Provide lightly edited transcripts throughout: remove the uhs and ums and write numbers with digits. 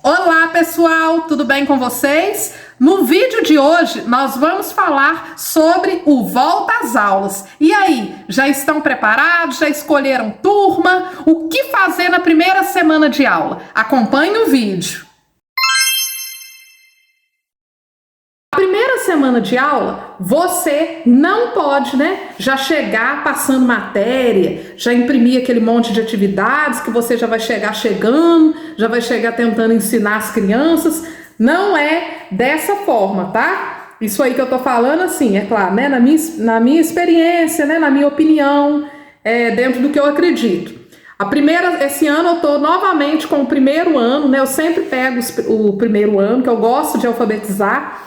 Olá pessoal, tudo bem com vocês? No vídeo de hoje nós vamos falar sobre o volta às aulas. E aí, já estão preparados? Já escolheram turma? O que fazer na primeira semana de aula? Acompanhe o vídeo. Primeira semana de aula, você não pode, já chegar passando matéria, já imprimir aquele monte de atividades que você já vai chegar chegando, já vai chegar tentando ensinar as crianças. Não é dessa forma, tá? Isso aí que eu tô falando, assim, é claro, na minha experiência, na minha opinião, dentro do que eu acredito. Esse ano eu tô novamente com o primeiro ano, eu sempre pego o primeiro ano, que eu gosto de alfabetizar.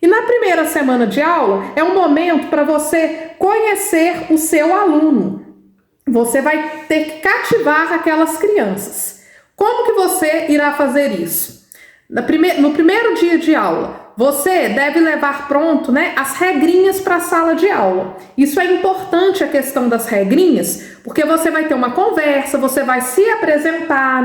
E na primeira semana de aula é um momento para você conhecer o seu aluno. Você vai ter que cativar aquelas crianças. Como que você irá fazer isso? No primeiro dia de aula, você deve levar pronto, as regrinhas para a sala de aula. Isso é importante, a questão das regrinhas, porque você vai ter uma conversa, você vai se apresentar,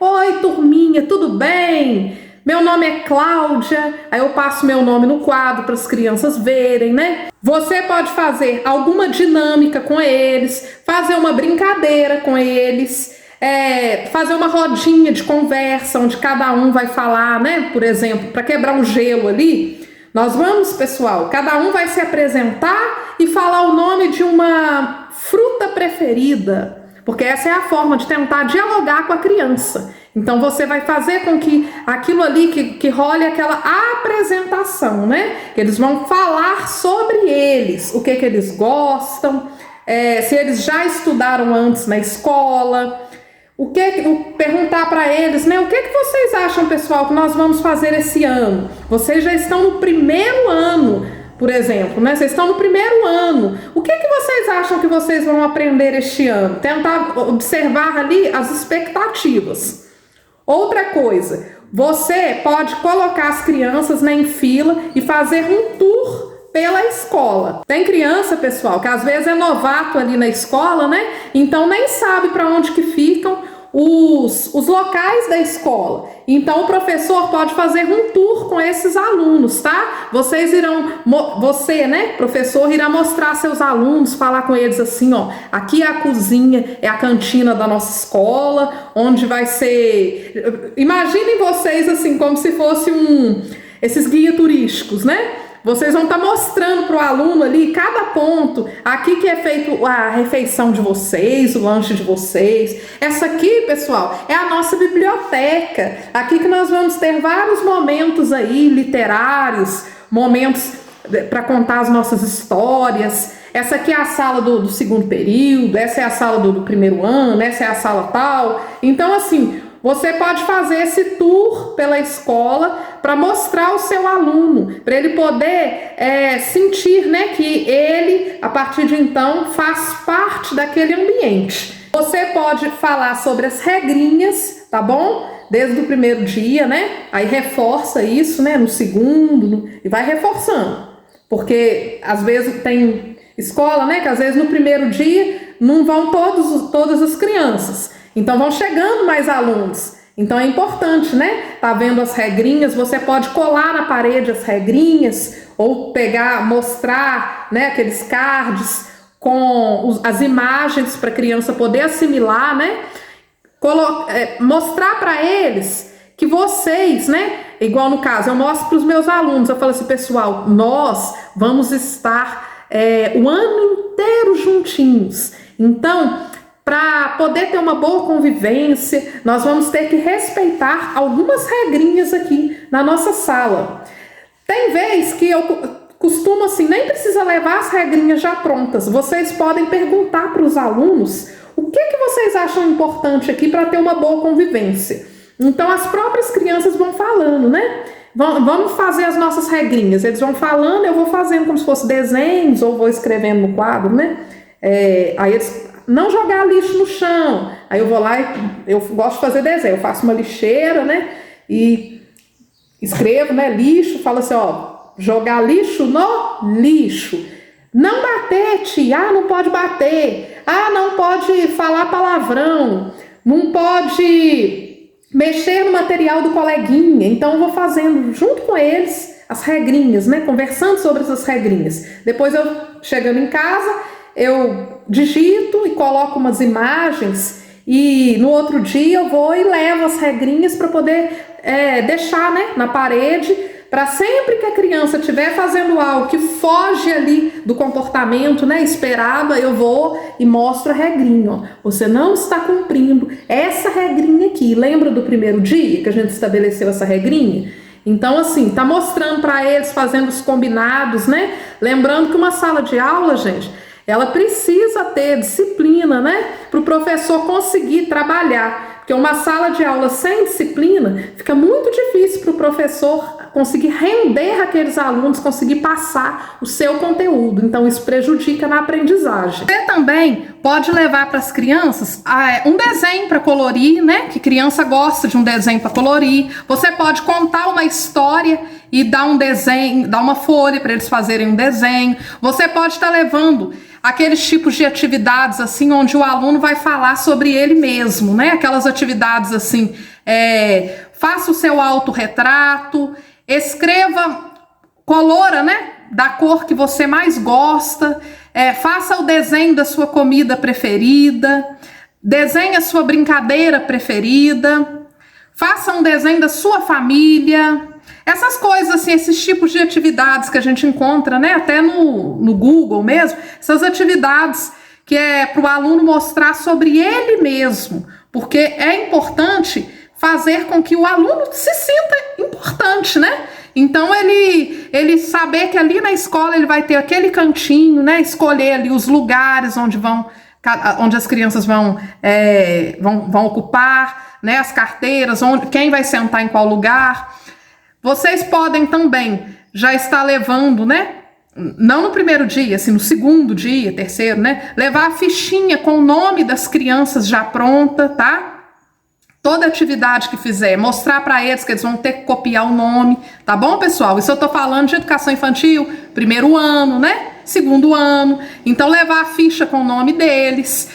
Oi, turminha, tudo bem? Meu nome é Cláudia, aí eu passo meu nome no quadro para as crianças verem, Você pode fazer alguma dinâmica com eles, fazer uma brincadeira com eles, fazer uma rodinha de conversa, onde cada um vai falar, por exemplo, para quebrar um gelo ali. Nós vamos, pessoal, cada um vai se apresentar e falar o nome de uma fruta preferida, porque essa é a forma de tentar dialogar com a criança. Então você vai fazer com que aquilo ali que role aquela apresentação, Que eles vão falar sobre eles, o que eles gostam, se eles já estudaram antes na escola, perguntar para eles, o que vocês acham, pessoal, que nós vamos fazer esse ano? Vocês já estão no primeiro ano, por exemplo, Vocês estão no primeiro ano. O que vocês acham que vocês vão aprender este ano? Tentar observar ali as expectativas. Outra coisa, você pode colocar as crianças em fila e fazer um tour pela escola. Tem criança, pessoal, que às vezes é novato ali na escola, Então nem sabe para onde que ficam os locais da escola. Então o professor pode fazer um tour com esses alunos, tá? Você, professor, irá mostrar seus alunos, falar com eles assim, aqui é a cozinha, é a cantina da nossa escola, onde vai ser... Imaginem vocês assim, como se fosse esses guias turísticos, Vocês vão estar mostrando para o aluno ali cada ponto, aqui que é feito a refeição de vocês, o lanche de vocês. Essa aqui, pessoal, é a nossa biblioteca. Aqui que nós vamos ter vários momentos aí literários, momentos para contar as nossas histórias. Essa aqui é a sala do segundo período, essa é a sala do primeiro ano, essa é a sala tal. Então, assim... Você pode fazer esse tour pela escola para mostrar o seu aluno, para ele poder sentir, que ele, a partir de então, faz parte daquele ambiente. Você pode falar sobre as regrinhas, tá bom? Desde o primeiro dia, Aí reforça isso, no segundo, e vai reforçando. Porque às vezes tem escola, que às vezes no primeiro dia não vão todas as crianças. Então vão chegando mais alunos. Então é importante, Tá vendo as regrinhas? Você pode colar na parede as regrinhas ou mostrar, aqueles cards com as imagens para a criança poder assimilar, Mostrar para eles que vocês, igual no caso, eu mostro para os meus alunos, eu falo assim, pessoal, nós vamos estar o ano inteiro juntinhos. Então, para poder ter uma boa convivência, nós vamos ter que respeitar algumas regrinhas aqui na nossa sala. Tem vez que eu costumo assim, nem precisa levar as regrinhas já prontas. Vocês podem perguntar para os alunos o que vocês acham importante aqui para ter uma boa convivência. Então as próprias crianças vão falando, Vamos fazer as nossas regrinhas. Eles vão falando, eu vou fazendo como se fosse desenhos ou vou escrevendo no quadro, Aí eles... Não jogar lixo no chão. Aí eu vou lá e eu gosto de fazer desenho. Eu faço uma lixeira, E escrevo, lixo. Falo assim, jogar lixo no lixo. Não bater, tia. Não pode bater. Não pode falar palavrão. Não pode mexer no material do coleguinha. Então eu vou fazendo junto com eles as regrinhas, né? Conversando sobre essas regrinhas. Depois eu, chegando em casa, eu digito e coloco umas imagens e no outro dia eu vou e levo as regrinhas para poder deixar, né, na parede, para sempre que a criança estiver fazendo algo que foge ali do comportamento, né, esperado, eu vou e mostro a regrinha. Ó. Você não está cumprindo essa regrinha aqui. Lembra do primeiro dia que a gente estabeleceu essa regrinha? Então, assim, tá mostrando para eles, fazendo os combinados, né? Lembrando que uma sala de aula, gente, ela precisa ter disciplina, né? Para o professor conseguir trabalhar. Porque uma sala de aula sem disciplina fica muito difícil para o professor conseguir render aqueles alunos, conseguir passar o seu conteúdo. Então isso prejudica na aprendizagem. Você também pode levar para as crianças um desenho para colorir, né? Que criança gosta de um desenho para colorir. Você pode contar uma história e dar um desenho, dar uma folha para eles fazerem um desenho. Você pode estar levando aqueles tipos de atividades assim, onde o aluno vai falar sobre ele mesmo, né? Aquelas atividades assim, faça o seu autorretrato, escreva, colora, né? Da cor que você mais gosta, faça o desenho da sua comida preferida, desenhe a sua brincadeira preferida, faça um desenho da sua família. Essas coisas, assim, esses tipos de atividades que a gente encontra, né, até no Google mesmo, essas atividades que é para o aluno mostrar sobre ele mesmo, porque é importante fazer com que o aluno se sinta importante, né? Então ele saber que ali na escola ele vai ter aquele cantinho, né? Escolher ali os lugares onde as crianças vão ocupar, né? As carteiras, quem vai sentar em qual lugar. Vocês podem também já estar levando, né? Não no primeiro dia, assim, no segundo dia, terceiro, né? Levar a fichinha com o nome das crianças já pronta, tá? Toda atividade que fizer, mostrar para eles que eles vão ter que copiar o nome, tá bom, pessoal? Isso eu tô falando de educação infantil, primeiro ano, né? Segundo ano. Então, levar a ficha com o nome deles.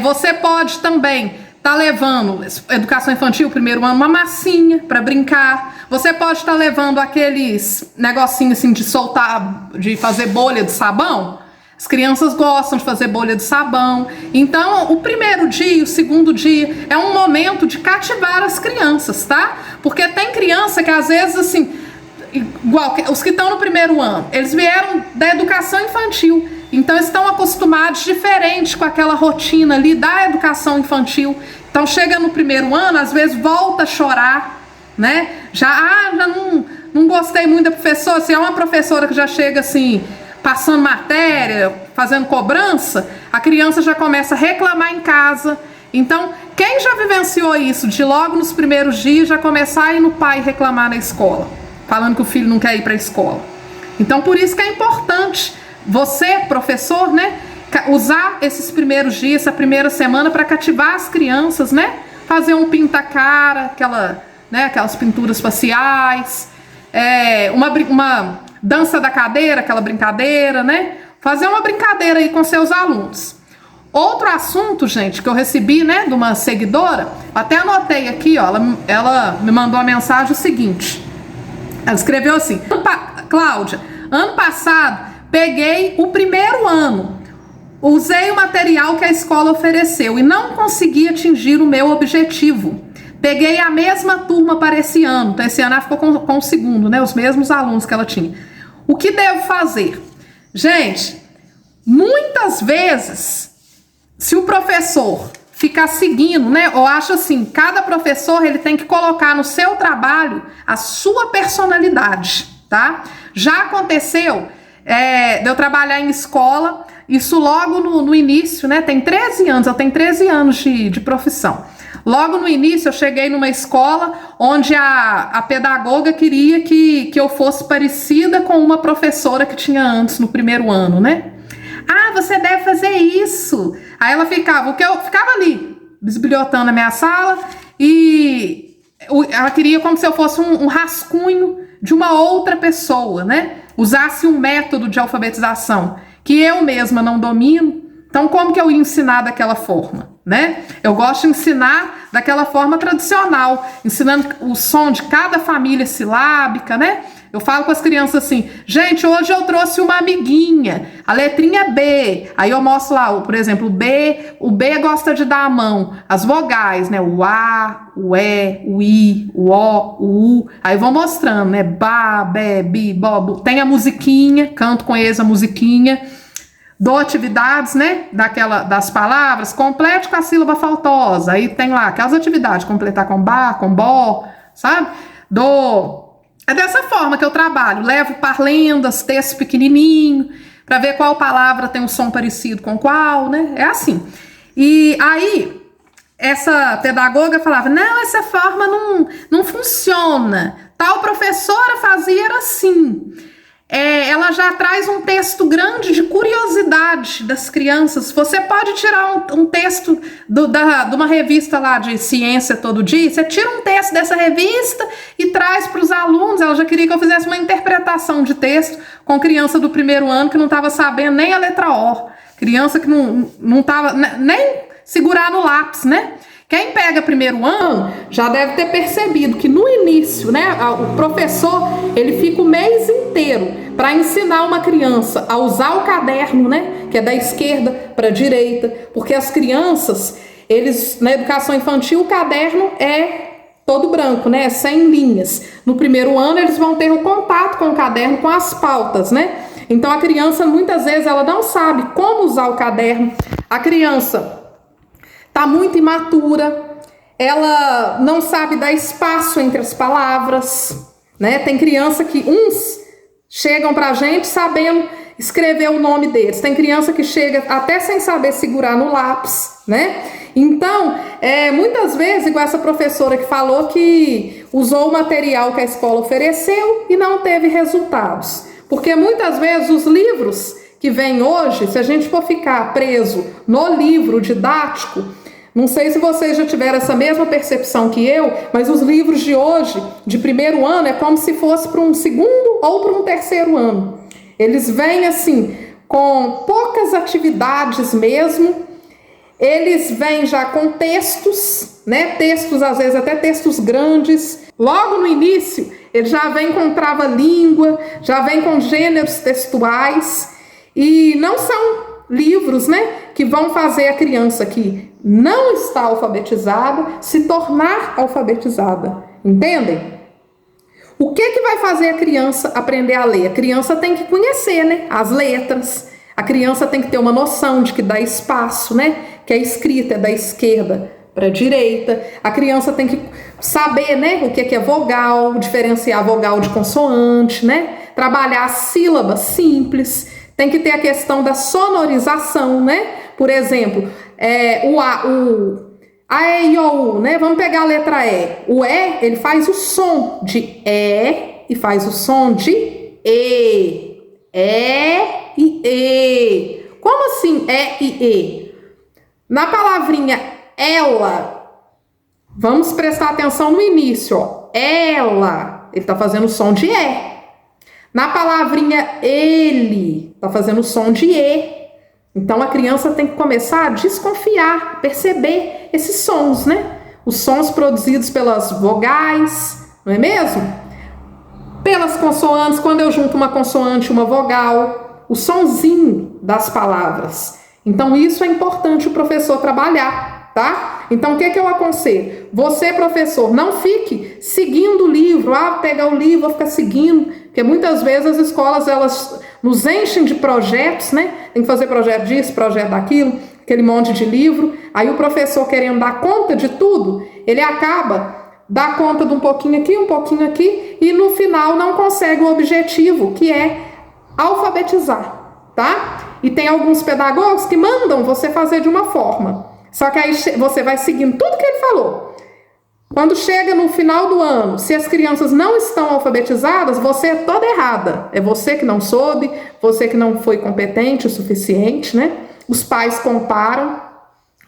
Você pode também tá levando, educação infantil, primeiro ano, uma massinha para brincar. Você pode estar levando aqueles negocinhos assim de soltar, de fazer bolha de sabão. As crianças gostam de fazer bolha de sabão. Então, o primeiro dia, o segundo dia, é um momento de cativar as crianças, tá? Porque tem criança que às vezes, assim, igual os que estão no primeiro ano, eles vieram da educação infantil, então estão acostumados diferente com aquela rotina ali da educação infantil. Então, chega no primeiro ano, às vezes volta a chorar, né? Já não gostei muito da professora. Se é uma professora que já chega assim, passando matéria, fazendo cobrança, a criança já começa a reclamar em casa. Então, quem já vivenciou isso, de logo nos primeiros dias já começar a ir no pai reclamar na escola, falando que o filho não quer ir para a escola? Então, por isso que é importante você, professor, né, usar esses primeiros dias, essa primeira semana para cativar as crianças, né? Fazer um pinta-cara, aquelas pinturas faciais, uma dança da cadeira, aquela brincadeira, né? Fazer uma brincadeira aí com seus alunos. Outro assunto, gente, que eu recebi, né, de uma seguidora, até anotei aqui, ó, ela me mandou a mensagem o seguinte. Ela escreveu assim: Cláudia, ano passado peguei o primeiro ano, usei o material que a escola ofereceu e não consegui atingir o meu objetivo. Peguei a mesma turma para esse ano. Então, esse ano ela ficou com o segundo, né? Os mesmos alunos que ela tinha. O que devo fazer? Gente, muitas vezes, se o professor ficar seguindo, né? Ou acha assim, cada professor ele tem que colocar no seu trabalho a sua personalidade, tá? Já aconteceu de eu trabalhar em escola, isso logo no início, né? Tem 13 anos, eu tenho 13 anos de profissão. Logo no início eu cheguei numa escola onde a pedagoga queria que eu fosse parecida com uma professora que tinha antes, no primeiro ano, né? Ah, você deve fazer isso. Aí ela ficava ali, bisbilhotando a minha sala e ela queria como se eu fosse um rascunho de uma outra pessoa, né? Usasse um método de alfabetização que eu mesma não domino. Então, como que eu ia ensinar daquela forma, né? Eu gosto de ensinar daquela forma tradicional, ensinando o som de cada família silábica, né? Eu falo com as crianças assim, gente, hoje eu trouxe uma amiguinha, a letrinha B, aí eu mostro lá, por exemplo, o B gosta de dar a mão, as vogais, né, o A, o E, o I, o O, o U, aí vou mostrando, né, ba, be, bi, bo, tem a musiquinha, canto com eles a musiquinha, dou atividades, né, das palavras, complete com a sílaba faltosa, aí tem lá aquelas atividades, completar com ba, com bo, sabe, É dessa forma que eu trabalho, levo parlendas, texto pequenininho, para ver qual palavra tem um som parecido com qual, né? É assim. E aí, essa pedagoga falava, não, essa forma não funciona. Tal professora fazia era assim. Ela já traz um texto grande de curiosidade das crianças. Você pode tirar um texto de uma revista lá de ciência todo dia, você tira um texto dessa revista e traz para os alunos. Ela já queria que eu fizesse uma interpretação de texto com criança do primeiro ano que não estava sabendo nem a letra O, criança que não estava nem segurar no lápis, né? Quem pega primeiro ano já deve ter percebido que no início, né, o professor ele fica o mês inteiro para ensinar uma criança a usar o caderno, né, que é da esquerda para a direita, porque as crianças, eles na educação infantil o caderno é todo branco, né, sem linhas. No primeiro ano eles vão ter o contato com o caderno, com as pautas, né? Então a criança muitas vezes ela não sabe como usar o caderno. A criança está muito imatura, ela não sabe dar espaço entre as palavras, né? Tem criança que uns chegam pra gente sabendo escrever o nome deles, tem criança que chega até sem saber segurar no lápis, né? Então, muitas vezes, igual essa professora que falou que usou o material que a escola ofereceu e não teve resultados, porque muitas vezes os livros que vêm hoje, se a gente for ficar preso no livro didático, não sei se vocês já tiveram essa mesma percepção que eu, mas os livros de hoje, de primeiro ano, é como se fosse para um segundo ou para um terceiro ano. Eles vêm assim, com poucas atividades mesmo, eles vêm já com textos, né? Textos, às vezes até textos grandes. Logo no início, ele já vem com trava-língua, já vem com gêneros textuais, e não são livros, né, que vão fazer a criança que não está alfabetizada se tornar alfabetizada, entendem? O que vai fazer a criança aprender a ler? A criança tem que conhecer, né, as letras, a criança tem que ter uma noção de que dá espaço, né, que a escrita é da esquerda para a direita, a criança tem que saber, né, o que é vogal, diferenciar vogal de consoante, né, trabalhar sílabas simples. Tem que ter a questão da sonorização, né? Por exemplo, o A, E, I, O, U, né? Vamos pegar a letra E. O E, ele faz o som de E e faz o som de E. E e E. Como assim E e E? Na palavrinha ela, vamos prestar atenção no início, ó. Ela, ele está fazendo o som de E. Na palavrinha ele, tá fazendo o som de E. Então a criança tem que começar a desconfiar, perceber esses sons, né? Os sons produzidos pelas vogais, não é mesmo? Pelas consoantes, quando eu junto uma consoante e uma vogal, o sonzinho das palavras. Então isso é importante o professor trabalhar, tá? Então o que eu aconselho? Você, professor, não fique seguindo o livro, pegar o livro, vou ficar seguindo, porque muitas vezes as escolas, elas nos enchem de projetos, né? Tem que fazer projeto disso, projeto daquilo, aquele monte de livro. Aí o professor, querendo dar conta de tudo, ele acaba dá conta de um pouquinho aqui, e no final não consegue o objetivo, que é alfabetizar, tá? E tem alguns pedagogos que mandam você fazer de uma forma, só que aí você vai seguindo tudo que ele falou. Quando chega no final do ano, se as crianças não estão alfabetizadas, você é toda errada. É você que não soube, você que não foi competente o suficiente, né? Os pais comparam,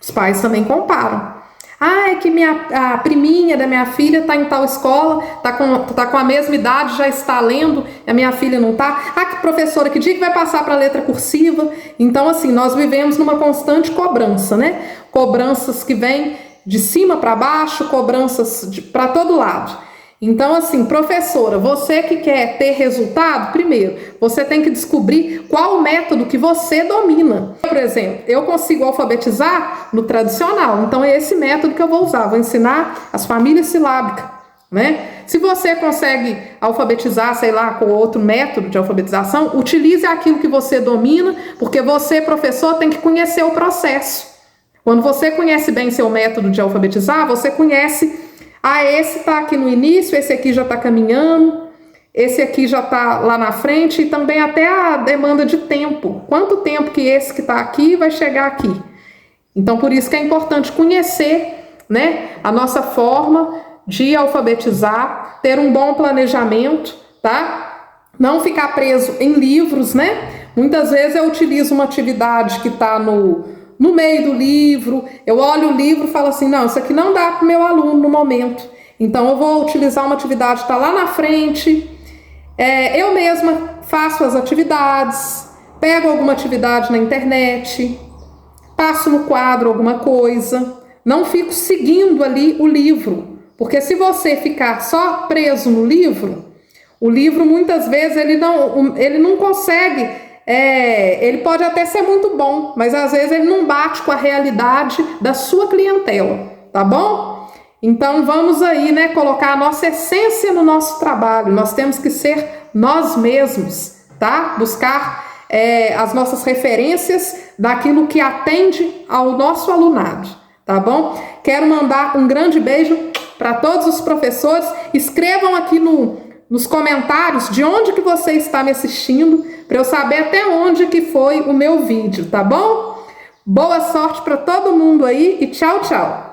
os pais também comparam. Ah, é que a priminha da minha filha está em tal escola, tá com a mesma idade, já está lendo, e a minha filha não está. Ah, que professora, que dia que vai passar para a letra cursiva? Então, assim, nós vivemos numa constante cobrança, né? Cobranças que vêm de cima para baixo, cobranças para todo lado. Então, assim, professora, você que quer ter resultado, primeiro, você tem que descobrir qual o método que você domina. Por exemplo, eu consigo alfabetizar no tradicional, então é esse método que eu vou usar. Vou ensinar as famílias silábicas, né? Se você consegue alfabetizar, sei lá, com outro método de alfabetização, utilize aquilo que você domina, porque você, professor, tem que conhecer o processo. Quando você conhece bem seu método de alfabetizar, você conhece... Ah, esse está aqui no início, esse aqui já está caminhando, esse aqui já está lá na frente, e também até a demanda de tempo. Quanto tempo que esse que está aqui vai chegar aqui? Então, por isso que é importante conhecer, né, a nossa forma de alfabetizar, ter um bom planejamento, tá? Não ficar preso em livros, né? Muitas vezes eu utilizo uma atividade que está no meio do livro, eu olho o livro e falo assim, não, isso aqui não dá para o meu aluno no momento, então eu vou utilizar uma atividade que está lá na frente, eu mesma faço as atividades, pego alguma atividade na internet, passo no quadro alguma coisa, não fico seguindo ali o livro, porque se você ficar só preso no livro, o livro muitas vezes ele não consegue... ele pode até ser muito bom, mas às vezes ele não bate com a realidade da sua clientela, tá bom? Então vamos aí, né, colocar a nossa essência no nosso trabalho, nós temos que ser nós mesmos, tá? Buscar as nossas referências daquilo que atende ao nosso alunado, tá bom? Quero mandar um grande beijo para todos os professores, escrevam aqui nos comentários de onde que você está me assistindo, para eu saber até onde que foi o meu vídeo, tá bom? Boa sorte para todo mundo aí e tchau, tchau!